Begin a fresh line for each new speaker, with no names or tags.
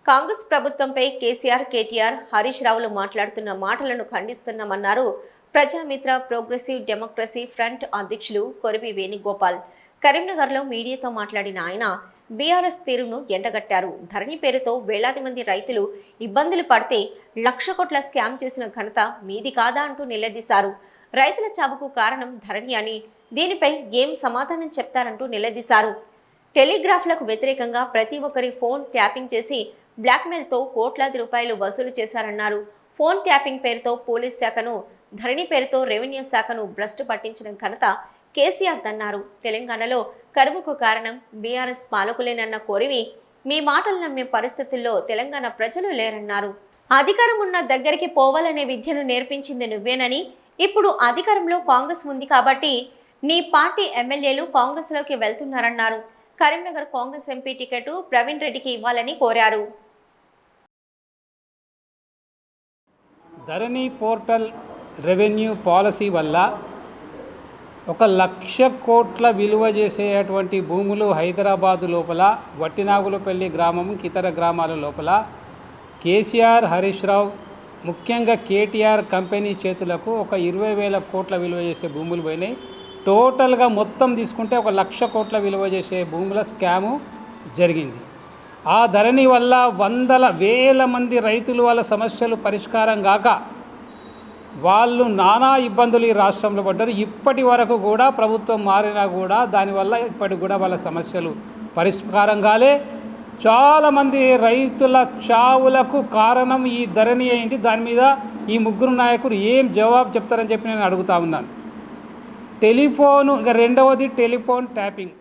కాంగ్రెస్ ప్రభుత్వంపై కేసీఆర్, కేటీఆర్, హరీష్ రావులు మాట్లాడుతున్న మాటలను ఖండిస్తున్నామన్నారు ప్రజామిత్ర ప్రోగ్రెసివ్ డెమోక్రసీ ఫ్రంట్ అధ్యక్షులు కొరివి వేణుగోపాల్. కరీంనగర్లో మీడియాతో మాట్లాడిన ఆయన బీఆర్ఎస్ తీరును ఎండగట్టారు. ధరణి పేరుతో వేలాది మంది రైతులు ఇబ్బందులు పడితే 1,00,000 కోట్ల స్కామ్ చేసిన ఘనత మీది కాదా అంటూ నిలదీశారు. రైతుల చావుకు కారణం ధరణి అని, దీనిపై ఏం సమాధానం చెప్తారంటూ నిలదీశారు. టెలిగ్రాఫ్లకు వ్యతిరేకంగా ప్రతి ఒక్కరి ఫోన్ ట్యాపింగ్ చేసి బ్లాక్మెయిల్తో కోట్లాది రూపాయలు వసూలు చేశారన్నారు. ఫోన్ ట్యాపింగ్ పేరుతో పోలీస్ శాఖను, ధరణి పేరుతో రెవెన్యూ శాఖను భ్రష్టు పట్టించిన ఘనత కేసీఆర్ దన్నారు. తెలంగాణలో కరువుకు కారణం బీఆర్ఎస్ పాలకులేనన్న కొరివి మీ మాటలు నమ్మే పరిస్థితుల్లో తెలంగాణ ప్రజలు లేరన్నారు. అధికారం ఉన్న దగ్గరికి పోవాలనే విద్యను నేర్పించింది నువ్వేనని, ఇప్పుడు అధికారంలో కాంగ్రెస్ ఉంది కాబట్టి నీ పార్టీ ఎమ్మెల్యేలు కాంగ్రెస్లోకి వెళ్తున్నారన్నారు. కరీంనగర్ కాంగ్రెస్ ఎంపీ టికెట్ ప్రవీణ్ రెడ్డికి ఇవ్వాలని కోరారు.
ధరణి పోర్టల్ రెవెన్యూ పాలసీ వల్ల 1,00,000 కోట్ల విలువ చేసేటువంటి భూములు హైదరాబాదు లోపల, వట్టినాగులపల్లి గ్రామం, ఇతర గ్రామాల లోపల కేసీఆర్, హరీష్ రావు, ముఖ్యంగా కేటీఆర్ కంపెనీ చేతులకు ఒక 20,000 కోట్ల విలువ చేసే భూములు పోయినాయి. టోటల్గా మొత్తం తీసుకుంటే 1,00,000 కోట్ల విలువ చేసే భూముల స్కాము జరిగింది. ఆ ధరణి వల్ల వందల వేల మంది రైతులు వాళ్ళ సమస్యలు పరిష్కారం కాక వాళ్ళు నానా ఇబ్బందులు ఈ రాష్ట్రంలో పడ్డారు. ఇప్పటి వరకు కూడా ప్రభుత్వం మారినా కూడా దానివల్ల ఇప్పటికి కూడా వాళ్ళ సమస్యలు పరిష్కారం కాలే. చాలామంది రైతుల చావులకు కారణం ఈ ధరణి అయింది. దాని మీద ఈ ముగ్గురు నాయకులు ఏం జవాబు చెప్తారని చెప్పి నేను అడుగుతా ఉన్నాను. టెలిఫోను, ఇక రెండవది టెలిఫోన్ ట్యాపింగ్.